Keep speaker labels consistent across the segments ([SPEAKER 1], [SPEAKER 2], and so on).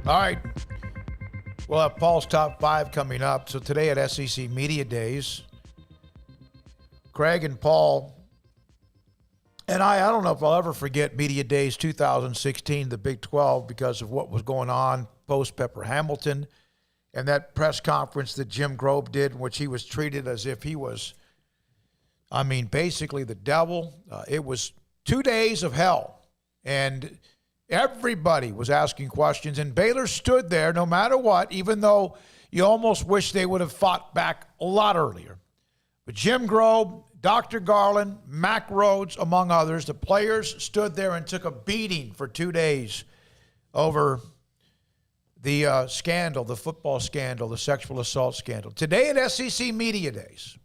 [SPEAKER 1] All right. We'll have Paul's top 5 coming up. So today at SEC Media Days, Craig and Paul, and I don't know if I'll ever forget Media Days 2016, the Big 12, because of what was going on post-Pepper Hamilton and that press conference that Jim Grobe did in which he was treated as if he was, basically the devil. It was 2 days of hell, and everybody was asking questions, and Baylor stood there no matter what, even though you almost wish they would have fought back a lot earlier. But Jim Grobe, Dr. Garland, Mack Rhodes, among others, the players stood there and took a beating for 2 days over the scandal, the football scandal, the sexual assault scandal. Today at SEC Media Days,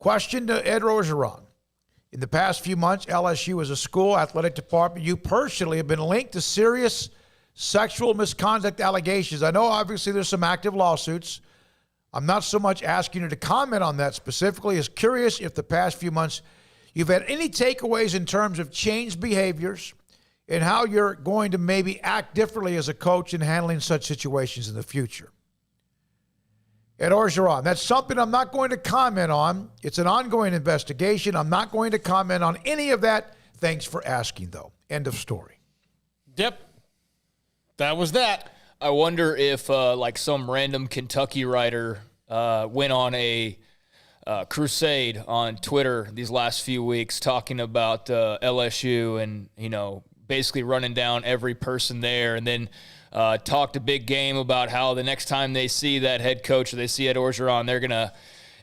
[SPEAKER 1] question to Ed Orgeron. In the past few months, LSU as a school athletic department, you personally have been linked to serious sexual misconduct allegations. I know obviously there's some active lawsuits. I'm not so much asking you to comment on that specifically, as curious if the past few months you've had any takeaways in terms of changed behaviors and how you're going to maybe act differently as a coach in handling such situations in the future. Ed Orgeron, that's something I'm not going to comment on. It's an ongoing investigation. I'm not going to comment on any of that. Thanks for asking, though. End of story.
[SPEAKER 2] Yep. That was that.
[SPEAKER 3] I wonder if some random Kentucky writer went on a crusade on Twitter these last few weeks talking about LSU and, basically running down every person there, and then talked a big game about how the next time they see that head coach or they see Ed Orgeron, they're going to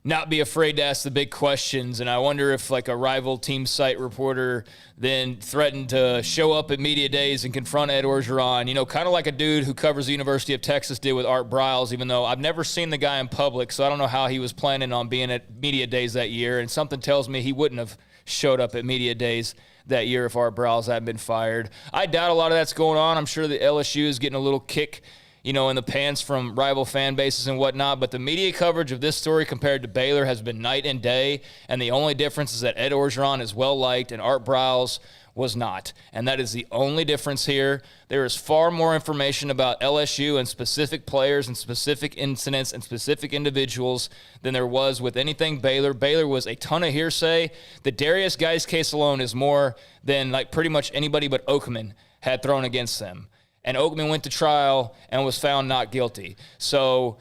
[SPEAKER 3] not be afraid to ask the big questions. And I wonder if a rival team site reporter then threatened to show up at media days and confront Ed Orgeron, kind of like a dude who covers the University of Texas did with Art Briles, even though I've never seen the guy in public, so I don't know how he was planning on being at media days that year. And something tells me he wouldn't have showed up at media days that year if Art Briles hadn't been fired. I doubt a lot of that's going on. I'm sure the LSU is getting a little kick in the pants from rival fan bases and whatnot, but the media coverage of this story compared to Baylor has been night and day, and the only difference is that Ed Orgeron is well-liked and Art Briles was not, and that is the only difference here. There is far more information about LSU and specific players and specific incidents and specific individuals than there was with anything Baylor. Baylor was a ton of hearsay. The Darius Geis case alone is more than pretty much anybody but Oakman had thrown against them. And Oakman went to trial and was found not guilty. So,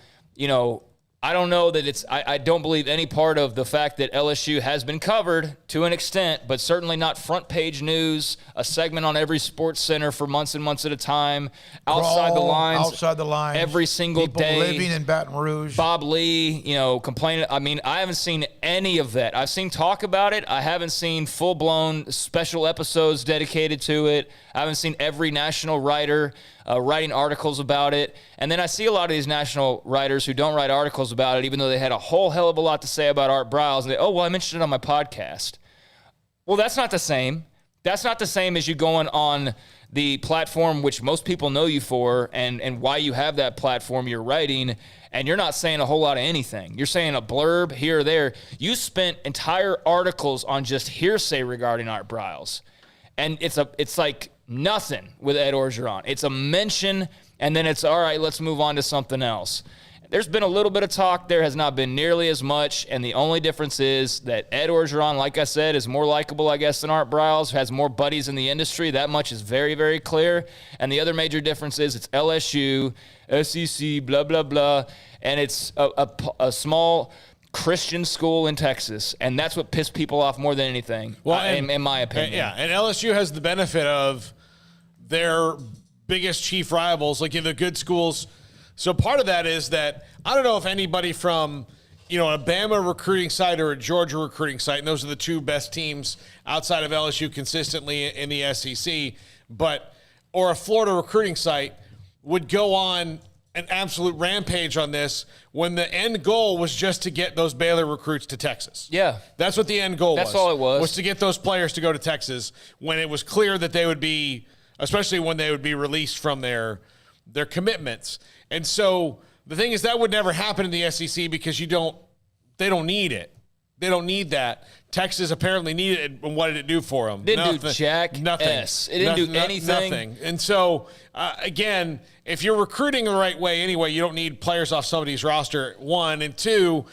[SPEAKER 3] I don't know that I don't believe any part of the fact that LSU has been covered to an extent, but certainly not front page news, a segment on every sports center for months and months at a time, outside the lines, every single
[SPEAKER 1] people
[SPEAKER 3] day.
[SPEAKER 1] Living in Baton Rouge.
[SPEAKER 3] Bob Lee, complaining. I haven't seen any of that. I've seen talk about it. I haven't seen full-blown special episodes dedicated to it. I haven't seen every national writer writing articles about it. And then I see a lot of these national writers who don't write articles about it, even though they had a whole hell of a lot to say about Art Briles. And I mentioned it on my podcast. Well, that's not the same. That's not the same as you going on the platform which most people know you for and why you have that platform you're writing, and you're not saying a whole lot of anything. You're saying a blurb here or there. You spent entire articles on just hearsay regarding Art Briles. And it's like nothing with Ed Orgeron. It's a mention, and then it's, all right, let's move on to something else. There's been a little bit of talk. There has not been nearly as much, and the only difference is that Ed Orgeron, like I said, is more likable, I guess, than Art Briles, has more buddies in the industry. That much is very, very clear. And the other major difference is it's LSU, SEC, blah, blah, blah, and it's a small Christian school in Texas, and that's what pissed people off more than anything, in my opinion.
[SPEAKER 2] Yeah, and LSU has the benefit of their biggest chief rivals, like in the good schools. So part of that is that I don't know if anybody from, a Bama recruiting site or a Georgia recruiting site, and those are the two best teams outside of LSU consistently in the SEC, or a Florida recruiting site would go on an absolute rampage on this when the end goal was just to get those Baylor recruits to Texas.
[SPEAKER 3] Yeah.
[SPEAKER 2] That's what the end goal was.
[SPEAKER 3] That's all it was.
[SPEAKER 2] Was to get those players to go to Texas when it was clear that they would be, especially when they would be released from their commitments. And so the thing is that would never happen in the SEC because they don't need it. They don't need that. Texas apparently needed it, and what did it do for them?
[SPEAKER 3] Didn't do jack
[SPEAKER 2] nothing.
[SPEAKER 3] S. It didn't do anything.
[SPEAKER 2] Nothing. And so, again, if you're recruiting the right way anyway, you don't need players off somebody's roster, one. And two,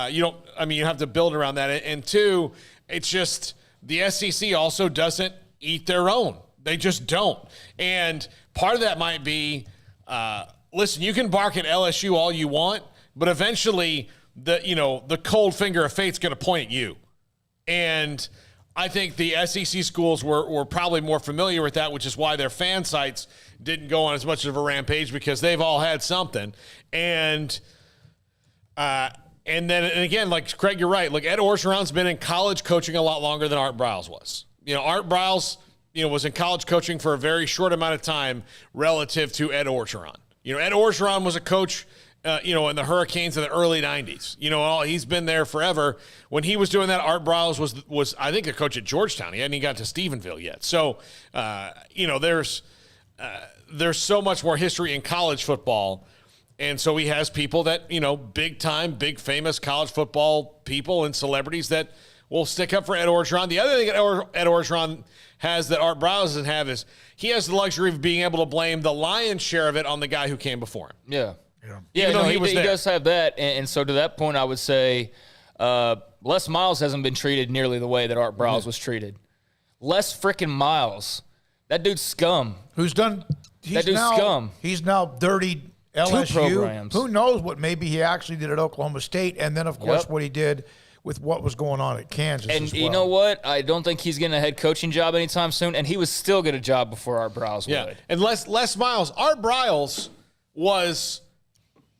[SPEAKER 2] you have to build around that. And two, it's just the SEC also doesn't eat their own. They just don't. And part of that might be, listen, you can bark at LSU all you want, but eventually the cold finger of fate's going to point at you. And I think the SEC schools were probably more familiar with that, which is why their fan sites didn't go on as much of a rampage, because they've all had something. And again, like Craig, you're right. Look, Ed Orgeron's been in college coaching a lot longer than Art Briles was. Art Briles, was in college coaching for a very short amount of time relative to Ed Orgeron. Ed Orgeron was a coach in the Hurricanes in the early 90s. He's been there forever. When he was doing that, Art Briles was I think, a coach at Georgetown. He hadn't even got to Stephenville yet. So, there's so much more history in college football. And so he has people that, big time, big famous college football people and celebrities that will stick up for Ed Orgeron. The other thing that Ed Orgeron has that Art Briles doesn't have is he has the luxury of being able to blame the lion's share of it on the guy who came before him.
[SPEAKER 3] Yeah.
[SPEAKER 2] Even though he
[SPEAKER 3] does have that. And so to that point, I would say Les Miles hasn't been treated nearly the way that Art Briles was treated. Les frickin' Miles. That dude's scum.
[SPEAKER 1] Scum. He's now dirtied LSU.
[SPEAKER 3] 2 programs.
[SPEAKER 1] Who knows what maybe he actually did at Oklahoma State, and then, of course, what he did with what was going on at Kansas
[SPEAKER 3] and
[SPEAKER 1] as well.
[SPEAKER 3] You know what? I don't think he's getting a head coaching job anytime soon, and he was still get a job before Art Briles would.
[SPEAKER 2] And Les Miles, Art Briles was –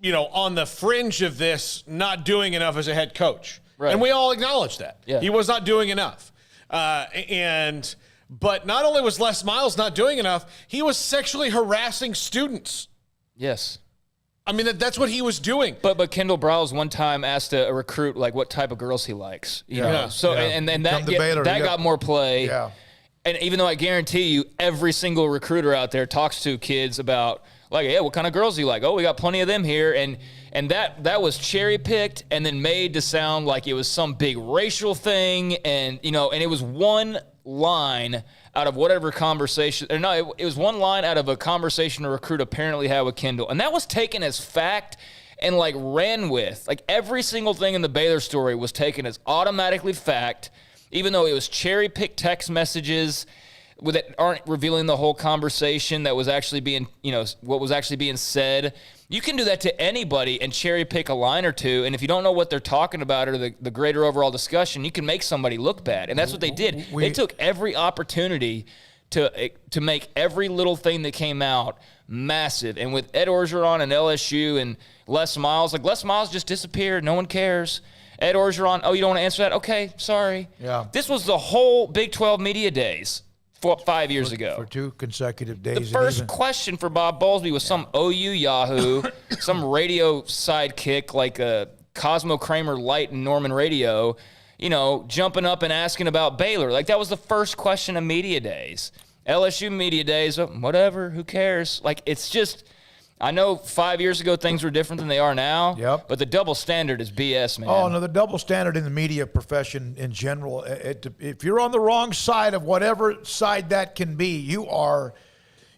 [SPEAKER 2] on the fringe of this, not doing enough as a head coach.
[SPEAKER 3] Right.
[SPEAKER 2] And we all acknowledge that.
[SPEAKER 3] Yeah.
[SPEAKER 2] He was not doing enough. But not only was Les Miles not doing enough, he was sexually harassing students.
[SPEAKER 3] Yes.
[SPEAKER 2] I mean, that's what he was doing.
[SPEAKER 3] But Kendall Briles one time asked a recruit, what type of girls he likes. You know? So, and that got more play.
[SPEAKER 1] Yeah.
[SPEAKER 3] And even though I guarantee you, every single recruiter out there talks to kids about, what kind of girls do you like? Oh, we got plenty of them here. And that was cherry-picked and then made to sound like it was some big racial thing. And, and it was one line out of whatever conversation. Or no, it was one line out of a conversation a recruit apparently had with Kendall. And that was taken as fact and, ran with. Every single thing in the Baylor story was taken as automatically fact, even though it was cherry-picked text messages that aren't revealing the whole conversation that was actually being, what was actually being said. You can do that to anybody and cherry pick a line or two, and if you don't know what they're talking about or the greater overall discussion, you can make somebody look bad, and that's what they did. They took every opportunity to make every little thing that came out massive. And with Ed Orgeron and LSU and Les Miles, Les Miles just disappeared. No one cares. Ed Orgeron, you don't want to answer that? Okay, sorry.
[SPEAKER 1] Yeah.
[SPEAKER 3] This was the whole Big 12 media days. 5 years ago.
[SPEAKER 1] For 2 consecutive days.
[SPEAKER 3] The first question for Bob Bowlesby was some OU Yahoo, some radio sidekick like a Cosmo Kramer Light and Norman Radio, jumping up and asking about Baylor. That was the first question of media days. LSU media days, whatever, who cares? It's just, I know 5 years ago things were different than they are now.
[SPEAKER 1] Yep.
[SPEAKER 3] But the double standard is BS, man.
[SPEAKER 1] Oh, no, the double standard in the media profession in general, if you're on the wrong side of whatever side that can be, you are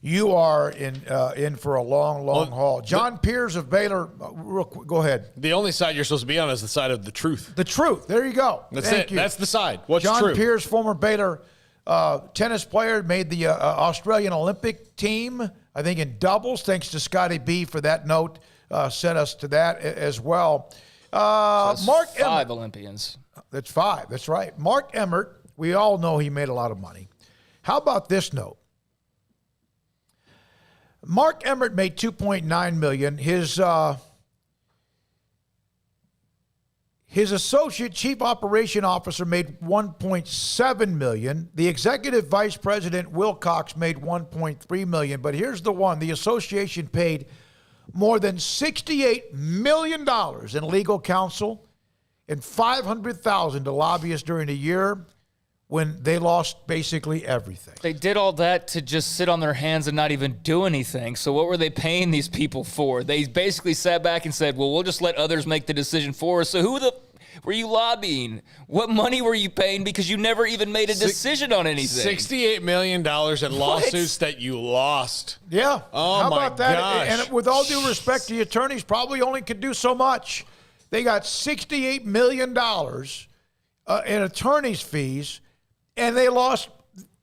[SPEAKER 1] in for a long haul. John Pierce of Baylor, real quick, go ahead.
[SPEAKER 2] The only side you're supposed to be on is the side of the truth.
[SPEAKER 1] The truth. There you go.
[SPEAKER 2] Thank you. That's the side. What's
[SPEAKER 1] John
[SPEAKER 2] true?
[SPEAKER 1] Pierce, former Baylor tennis player, made the Australian Olympic team, I think in doubles, thanks to Scotty B for that note, sent us to that as well. Mark
[SPEAKER 3] 5
[SPEAKER 1] Emmert,
[SPEAKER 3] Olympians.
[SPEAKER 1] That's 5, that's right. Mark Emmert, we all know he made a lot of money. How about this note? Mark Emmert made $2.9 million. His associate chief operation officer made $1.7 million. The executive vice president, Wilcox, made $1.3 million. But here's the one. The association paid more than $68 million in legal counsel and $500,000 to lobbyists during a year when they lost basically everything.
[SPEAKER 3] They did all that to just sit on their hands and not even do anything. So what were they paying these people for? They basically sat back and said, well, we'll just let others make the decision for us. So were you lobbying? What money were you paying? Because you never even made a decision on anything.
[SPEAKER 2] $68 million in lawsuits that you lost.
[SPEAKER 1] Yeah.
[SPEAKER 2] Oh,
[SPEAKER 1] How
[SPEAKER 2] my
[SPEAKER 1] about that?
[SPEAKER 2] gosh.
[SPEAKER 1] And with all due respect, the attorneys probably only could do so much. They got $68 million in attorney's fees, and they lost.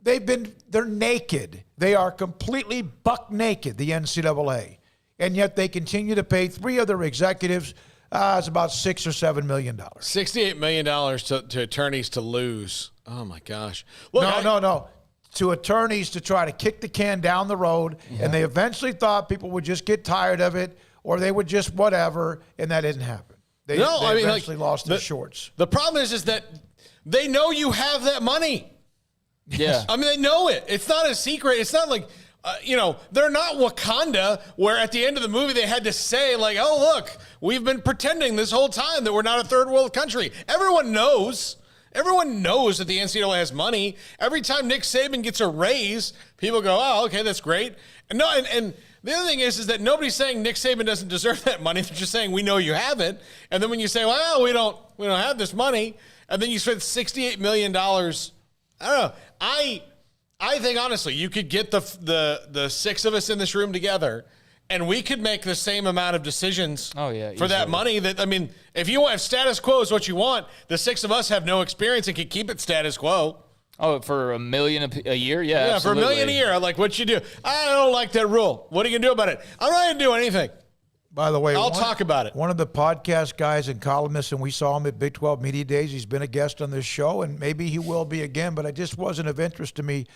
[SPEAKER 1] They're naked. They are completely buck naked, the NCAA. And yet they continue to pay 3 other executives. It's about $6 or $7 million.
[SPEAKER 2] $68 million to attorneys to lose. Oh, my gosh. Look,
[SPEAKER 1] No. To attorneys to try to kick the can down the road, and they eventually thought people would just get tired of it, or they would just whatever, and that didn't happen. They eventually lost their shorts.
[SPEAKER 2] The problem is that they know you have that money.
[SPEAKER 3] Yeah.
[SPEAKER 2] I mean, they know it. It's not a secret. It's not like, they're not Wakanda, where at the end of the movie they had to say, like, oh, look, we've been pretending this whole time that we're not a third world country. Everyone knows. Everyone knows that the NCAA has money. Every time Nick Saban gets a raise, people go, oh, okay, that's great. And the other thing is that nobody's saying Nick Saban doesn't deserve that money. They're just saying we know you have it. And then when you say, well, we don't have this money, and then you spend $68 million, I don't know. I think honestly, you could get the 6 of us in this room together, and we could make the same amount of decisions for that money. If you want, if status quo is what you want, the 6 of us have no experience and can keep it status quo.
[SPEAKER 3] Oh, for $1 million a year? Yeah,
[SPEAKER 2] Yeah,
[SPEAKER 3] absolutely.
[SPEAKER 2] for $1 million a year. Like, what you do? I don't like that rule. What are you going to do about it? I'm not going to do anything.
[SPEAKER 1] By the way,
[SPEAKER 2] I'll talk about it.
[SPEAKER 1] One of the podcast guys and columnists, and we saw him at Big 12 Media Days. He's been a guest on this show, and maybe he will be again, but it just wasn't of interest to me.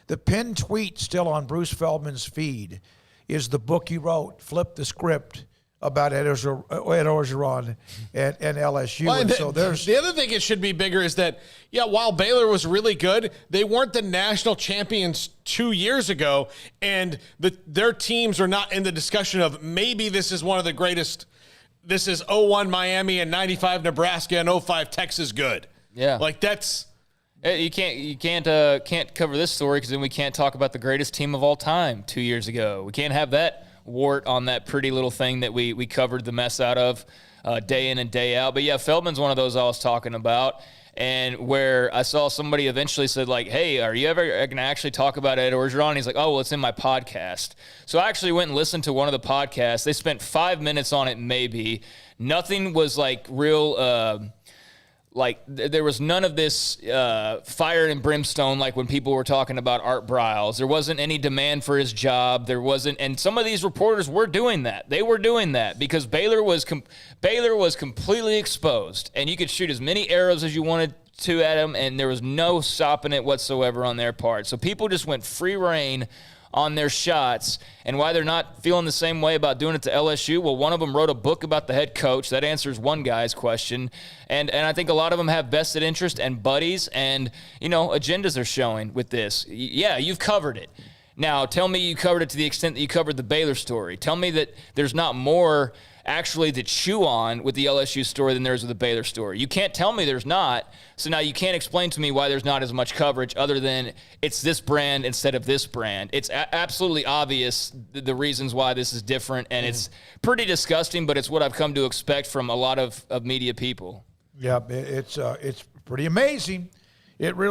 [SPEAKER 1] The pinned tweet still on Bruce Feldman's feed is the book he wrote, Flip the Script, about Ed Orgeron and LSU.
[SPEAKER 2] Well,
[SPEAKER 1] and so there's
[SPEAKER 2] the other thing it should be bigger is that, while Baylor was really good, they weren't the national champions 2 years ago, and their teams are not in the discussion of maybe this is one of the greatest. This is 01 Miami and 95 Nebraska and 05 Texas good.
[SPEAKER 3] Yeah.
[SPEAKER 2] Like that's...
[SPEAKER 3] You can't cover this story because then we can't talk about the greatest team of all time 2 years ago. We can't have that wart on that pretty little thing that we covered the mess out of day in and day out. But yeah, Feldman's one of those I was talking about, and where I saw somebody eventually said like, hey, are you ever going to actually talk about Ed Orgeron? He's like, oh, well, it's in my podcast. So I actually went and listened to one of the podcasts. They spent 5 minutes on it maybe. Nothing was like real... there was none of this fire and brimstone like when people were talking about Art Briles. There wasn't any demand for his job. There wasn't, and some of these reporters were doing that. They were doing that because Baylor was completely exposed, and you could shoot as many arrows as you wanted to at him, and there was no stopping it whatsoever on their part. So people just went free reign on their shots. And why they're not feeling the same way about doing it to LSU, well, one of them wrote a book about the head coach. That answers one guy's question. And I think a lot of them have vested interest and buddies and, agendas are showing with this. Yeah, you've covered it. Now, tell me you covered it to the extent that you covered the Baylor story. Tell me that there's not more actually to chew on with the LSU story than there is with the Baylor story. You can't tell me there's not. So now you can't explain to me why there's not as much coverage other than it's this brand instead of this brand. It's absolutely obvious the reasons why this is different, and it's pretty disgusting, but it's what I've come to expect from a lot of media people.
[SPEAKER 1] Yeah, it's pretty amazing. It really